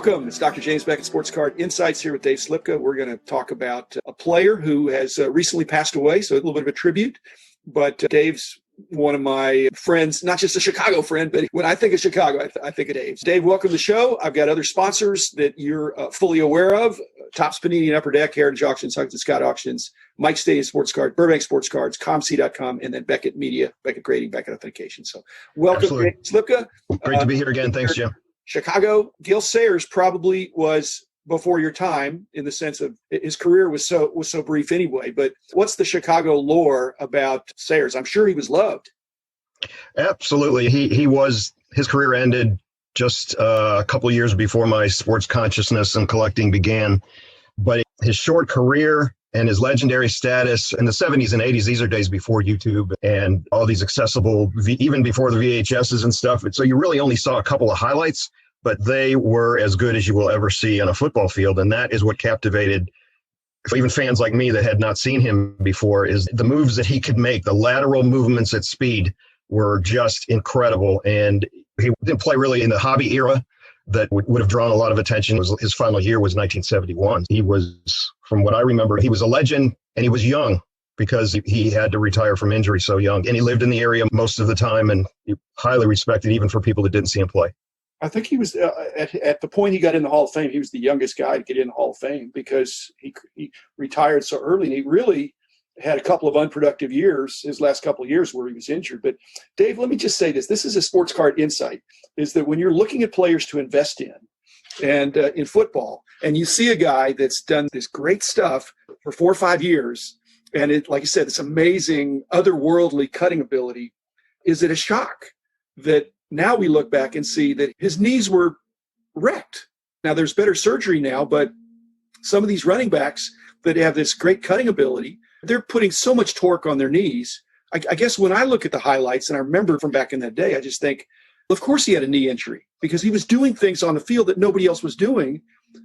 Welcome. It's Dr. James Beckett, Sports Card Insights here with Dave Sliepka. We're going to talk about a player who has recently passed away, so a little bit of a tribute. But Dave's one of my friends, not just a Chicago friend, but when I think of Chicago, I think of Dave. Dave, welcome to the show. I've got other sponsors that you're fully aware of. Topps Panini and Upper Deck, Heritage Auctions, Huggins Scott Auctions, Mike Stadium Sports Cards, Burbank Sports Cards, ComC.com, and then Beckett Media, Beckett Grading, Beckett Authentication. So welcome, Dave Sliepka. Great to be here again. Thanks, Jim. Chicago, Gale Sayers probably was before your time in the sense of his career was so brief anyway. But what's the Chicago lore about Sayers? I'm sure he was loved. Absolutely. His career ended just a couple of years before my sports consciousness and collecting began. But his short career and his legendary status in the 70s and 80s, these are days before YouTube and all these accessible, even before the VHSs and stuff. So you really only saw a couple of highlights, but they were as good as you will ever see on a football field. And that is what captivated even fans like me that had not seen him before, is the moves that he could make. The lateral movements at speed were just incredible. And he didn't play really in the hobby era that would have drawn a lot of attention. His final year was 1971. He was, from what I remember, he was a legend, and he was young because he had to retire from injury so young. And he lived in the area most of the time, and highly respected even for people that didn't see him play. I think he was, at the point he got in the Hall of Fame, he was the youngest guy to get in the Hall of Fame because he retired so early, and he really had a couple of unproductive years, his last couple of years where he was injured. But Dave, let me just say this. This is a sports card insight, is that when you're looking at players to invest in, and in football, and you see a guy that's done this great stuff for 4 or 5 years, and it, like you said, this amazing otherworldly cutting ability, is it a shock that now we look back and see that his knees were wrecked? Now there's better surgery now, but some of these running backs that have this great cutting ability, they're putting so much torque on their knees. I guess when I look at the highlights, and I remember from back in that day, I just think, of course he had a knee injury because he was doing things on the field that nobody else was doing.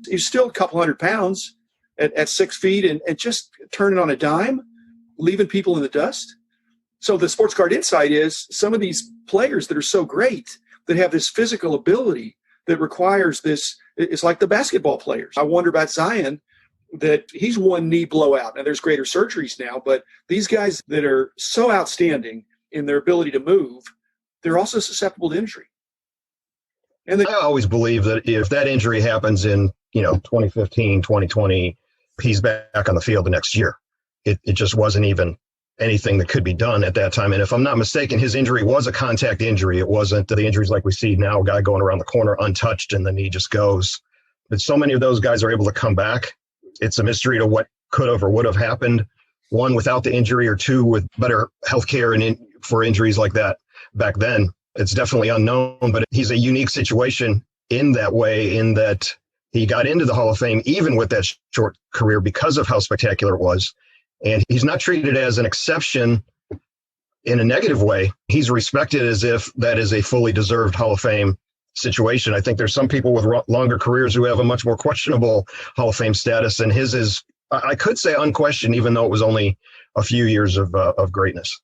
He's still a couple hundred pounds at 6 feet and just turning on a dime, leaving people in the dust. So the sports card insight is some of these players that are so great, that have this physical ability that requires this, it's like the basketball players. I wonder about Zion, that he's one knee blowout. Now there's greater surgeries now, but these guys that are so outstanding in their ability to move, they're also susceptible to injury. And I always believe that if that injury happens in 2015, 2020, he's back on the field the next year. It just wasn't even anything that could be done at that time. And if I'm not mistaken, his injury was a contact injury. It wasn't the injuries like we see now, a guy going around the corner untouched and the knee just goes. But so many of those guys are able to come back. It's a mystery to what could have or would have happened, one, without the injury, or two, with better health care for injuries like that back then. It's definitely unknown, but he's a unique situation in that way, in that he got into the Hall of Fame even with that short career because of how spectacular it was. And he's not treated as an exception in a negative way. He's respected as if that is a fully deserved Hall of Fame situation. I think there's some people with longer careers who have a much more questionable Hall of Fame status, and his is, I could say, unquestioned, even though it was only a few years of greatness.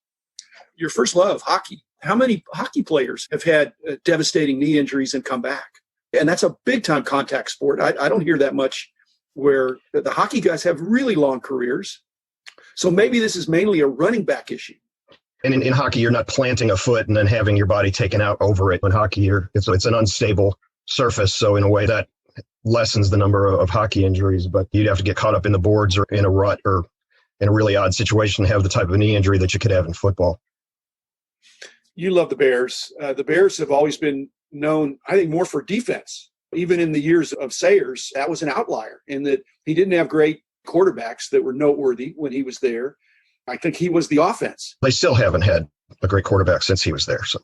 Your first love, hockey. How many hockey players have had devastating knee injuries and come back? And that's a big-time contact sport. I don't hear that much where the hockey guys have really long careers. So maybe this is mainly a running back issue. And in hockey, you're not planting a foot and then having your body taken out over it. In hockey, it's an unstable surface. So in a way that lessens the number of hockey injuries, but you'd have to get caught up in the boards or in a rut or in a really odd situation to have the type of knee injury that you could have in football. You love the Bears. The Bears have always been known, I think, more for defense. Even in the years of Sayers, that was an outlier in that he didn't have great quarterbacks that were noteworthy when he was there. I think he was the offense. They still haven't had a great quarterback since he was there. So.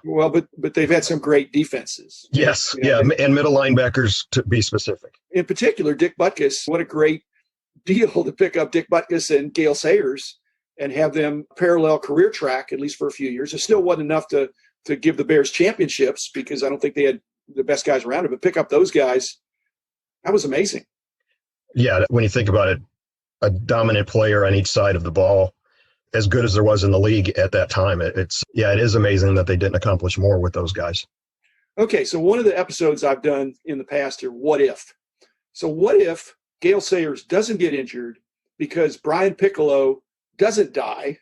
Well, but they've had some great defenses. Yes, and middle linebackers, to be specific. In particular, Dick Butkus. What a great deal to pick up Dick Butkus and Gale Sayers and have them parallel career track, at least for a few years. It still wasn't enough to give the Bears championships because I don't think they had the best guys around it. But pick up those guys, that was amazing. Yeah, when you think about it, a dominant player on each side of the ball, as good as there was in the league at that time. It is amazing that they didn't accomplish more with those guys. Okay, so one of the episodes I've done in the past are what if. So what if Gale Sayers doesn't get injured because Brian Piccolo doesn't die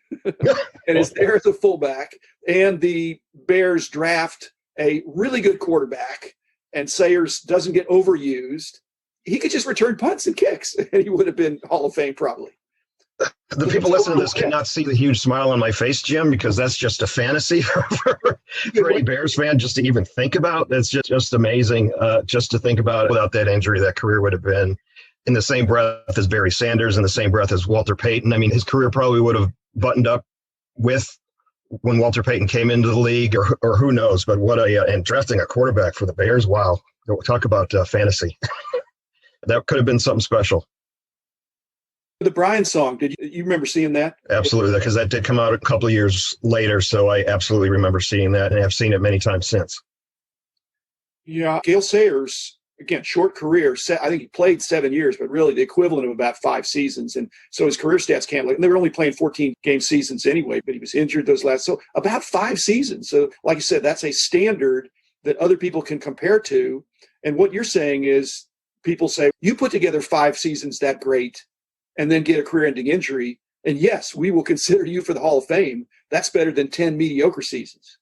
and is there as a fullback, and the Bears draft a really good quarterback and Sayers doesn't get overused? He could just return punts and kicks and he would have been Hall of Fame probably. The people listening to this cannot see the huge smile on my face, Jim, because that's just a fantasy for any Bears fan just to even think about. That's just amazing just to think about. Without that injury, that career would have been in the same breath as Barry Sanders, in the same breath as Walter Payton. I mean, his career probably would have buttoned up with when Walter Payton came into the league, or who knows. But and drafting a quarterback for the Bears, wow. Talk about fantasy. That could have been something special. The Brian song, did you remember seeing that? Absolutely, because that did come out a couple of years later, so I absolutely remember seeing that, and I've seen it many times since. Yeah, Gale Sayers, again, short career. I think he played 7 years, but really the equivalent of about 5 seasons. And so his career stats can't look. And they were only playing 14-game seasons anyway, but he was injured those last. So about 5 seasons. So like you said, that's a standard that other people can compare to. And what you're saying is people say, you put together 5 seasons that great and then get a career-ending injury, and yes, we will consider you for the Hall of Fame. That's better than 10 mediocre seasons.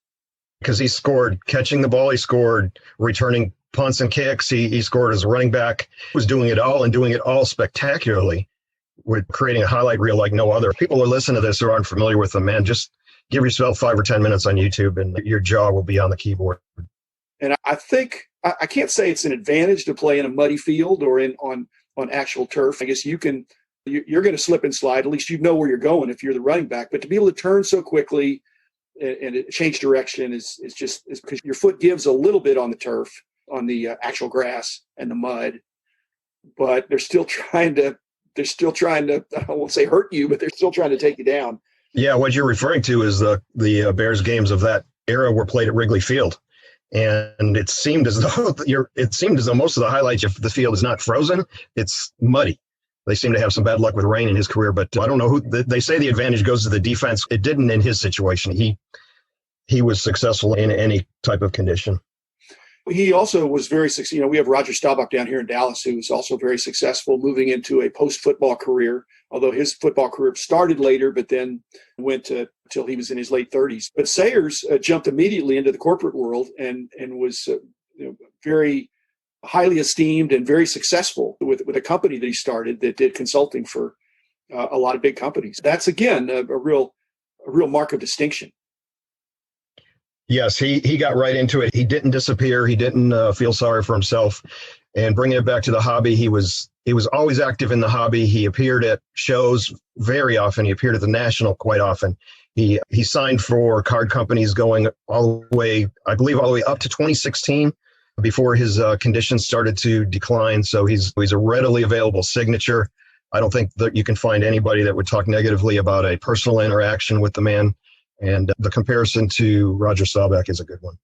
Because he scored catching the ball, he scored returning punts and kicks, he scored as a running back, was doing it all and doing it all spectacularly, with creating a highlight reel like no other. People who listen to this who aren't familiar with him, man, just give yourself 5 or 10 minutes on YouTube and your jaw will be on the keyboard. And I think, I can't say it's an advantage to play in a muddy field or on actual turf. I guess you're going to slip and slide. At least you know where you're going if you're the running back. But to be able to turn so quickly and change direction is because your foot gives a little bit on the turf, on the actual grass and the mud. But they're still trying to, I won't say hurt you, but they're still trying to take you down. Yeah, what you're referring to is the Bears games of that era were played at Wrigley Field. And it seemed as though most of the highlights, if the field is not frozen, it's muddy. They seem to have some bad luck with rain in his career, but I don't know who. They say the advantage goes to the defense. It didn't in his situation. He was successful in any type of condition. He also was very successful. We have Roger Staubach down here in Dallas, who was also very successful moving into a post-football career, although his football career started later, but then went until he was in his late 30s. But Sayers jumped immediately into the corporate world and was very highly esteemed and very successful with a company that he started that did consulting for a lot of big companies. That's, again, a real mark of distinction. Yes, he got right into it. He didn't disappear. He didn't feel sorry for himself. And bringing it back to the hobby, he was always active in the hobby. He appeared at shows very often. He appeared at the National quite often. He signed for card companies going all the way up to 2016 before his conditions started to decline. So he's a readily available signature. I don't think that you can find anybody that would talk negatively about a personal interaction with the man. And the comparison to Roger Staubach is a good one.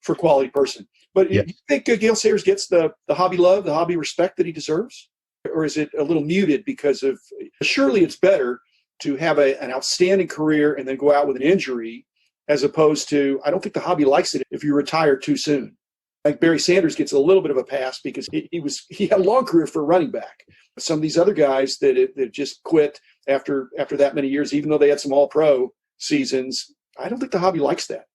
For quality person. But yeah. You think Gale Sayers gets the hobby love, the hobby respect that he deserves? Or is it a little muted because of, surely it's better to have an outstanding career and then go out with an injury as opposed to, I don't think the hobby likes it if you retire too soon. Like Barry Sanders gets a little bit of a pass because he had a long career for a running back. Some of these other guys that just quit after that many years, even though they had some all-pro seasons, I don't think the hobby likes that.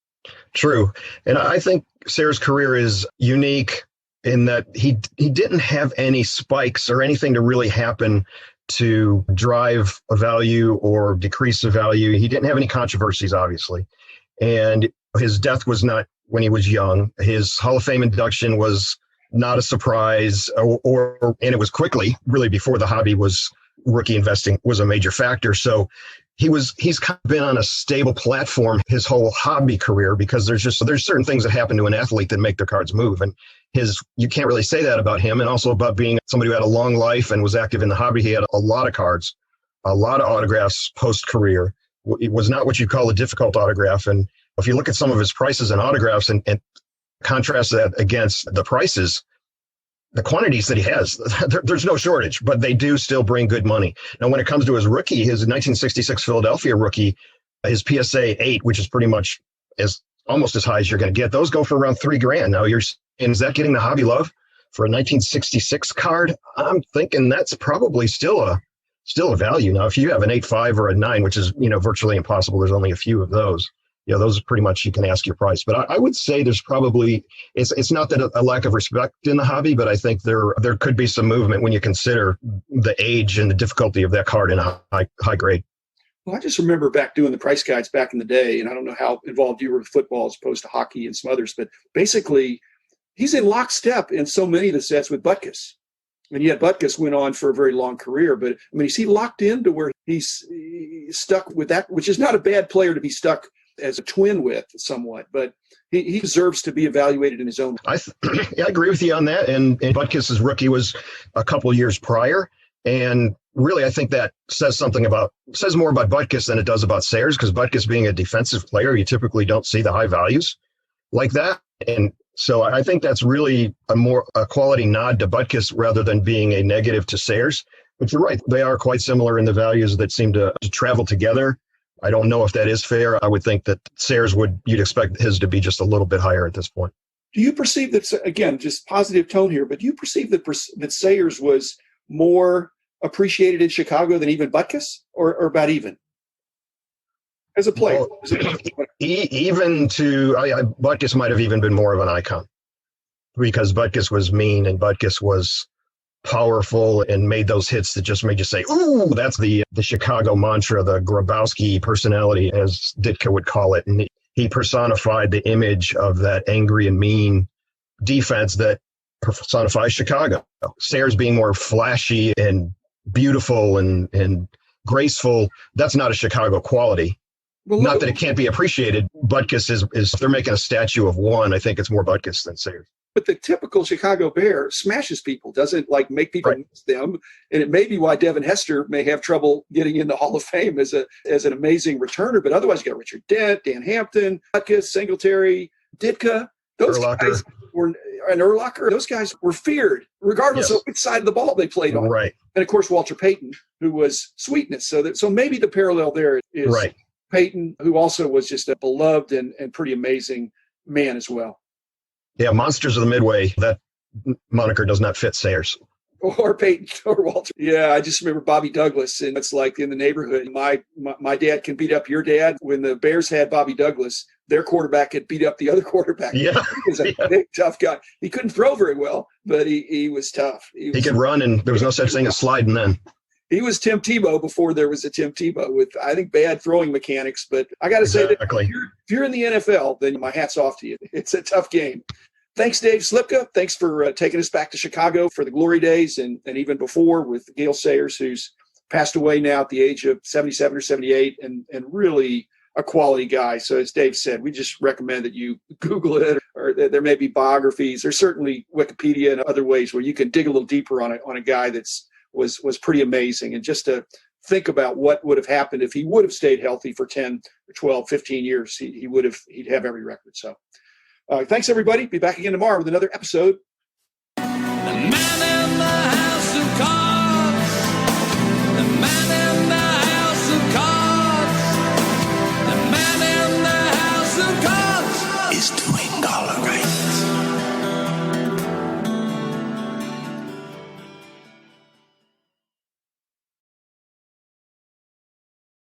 True. And I think Sayers' career is unique in that he didn't have any spikes or anything to really happen to drive a value or decrease a value. He didn't have any controversies, obviously. And his death was not when he was young. His Hall of Fame induction was not a surprise, and it was quickly, really before the hobby was rookie investing was a major factor. So he's kind of been on a stable platform his whole hobby career because there's certain things that happen to an athlete that make their cards move. And you can't really say that about him. And also about being somebody who had a long life and was active in the hobby. He had a lot of cards, a lot of autographs post-career. It was not what you'd call a difficult autograph. And if you look at some of his prices and autographs and contrast that against the prices, the quantities that he has, there's no shortage, but they do still bring good money. Now, when it comes to his rookie, his 1966 Philadelphia rookie, his PSA 8, which is pretty much as almost as high as you're going to get. Those go for around $3,000. Now is that getting the Hobby Love for a 1966 card? I'm thinking that's probably still a value. Now, if you have an 8.5 or a 9, which is, virtually impossible, there's only a few of those. Those are pretty much, you can ask your price. But I would say there's probably, it's not that a lack of respect in the hobby, but I think there could be some movement when you consider the age and the difficulty of that card in a high grade. Well, I just remember back doing the price guides back in the day, and I don't know how involved you were with football as opposed to hockey and some others, but basically he's in lockstep in so many of the sets with Butkus. And yet Butkus went on for a very long career. But, is he locked into where he's stuck with that, which is not a bad player to be stuck as a twin with somewhat, but he deserves to be evaluated in his own. I agree with you on that. And Butkus's rookie was a couple of years prior. And really, I think that says more about Butkus than it does about Sayers, because Butkus being a defensive player, you typically don't see the high values like that. And so I think that's really a quality nod to Butkus rather than being a negative to Sayers. But you're right, they are quite similar in the values that seem to travel together. I don't know if that is fair. I would think that Sayers you'd expect his to be just a little bit higher at this point. Do you perceive that, again, just positive tone here, but do you perceive that Sayers was more appreciated in Chicago than even Butkus, or about even? As a player? Well, Butkus might have even been more of an icon, because Butkus was mean and Butkus was powerful and made those hits that just made you say, ooh, that's the Chicago mantra, the Grabowski personality, as Ditka would call it. And he personified the image of that angry and mean defense that personifies Chicago. Sayers being more flashy and beautiful and graceful, that's not a Chicago quality. Well, not that it can't be appreciated. Butkus is if they're making a statue of one, I think it's more Butkus than Sayers. But the typical Chicago Bear smashes people, doesn't make people miss them. And it may be why Devin Hester may have trouble getting in the Hall of Fame as an amazing returner. But otherwise, you got Richard Dent, Dan Hampton, Butkus, Singletary, Ditka. Those guys were, and Urlacher, those guys were feared, regardless of which side of the ball they played on. Right. And, of course, Walter Payton, who was sweetness. So maybe the parallel there is Payton, who also was just a beloved and pretty amazing man as well. Yeah, Monsters of the Midway, that moniker does not fit Sayers. Or Peyton or Walter. Yeah, I just remember Bobby Douglas, and it's like in the neighborhood. My dad can beat up your dad. When the Bears had Bobby Douglas, their quarterback had beat up the other quarterback. Yeah. He was a big, tough guy. He couldn't throw very well, but he was tough. He could run, and there was no such thing as sliding then. He was Tim Tebow before there was a Tim Tebow with, I think, bad throwing mechanics. But I got to say that if you're in the NFL, then my hat's off to you. It's a tough game. Thanks, Dave Sliepka. Thanks for taking us back to Chicago for the glory days and even before with Gale Sayers, who's passed away now at the age of 77 or 78 and really a quality guy. So as Dave said, we just recommend that you Google it, or there may be biographies. There's certainly Wikipedia and other ways where you can dig a little deeper on a guy that's was pretty amazing. And just to think about what would have happened if he would have stayed healthy for 10 or 12, 15 years, he'd have every record. So thanks, everybody. Be back again tomorrow with another episode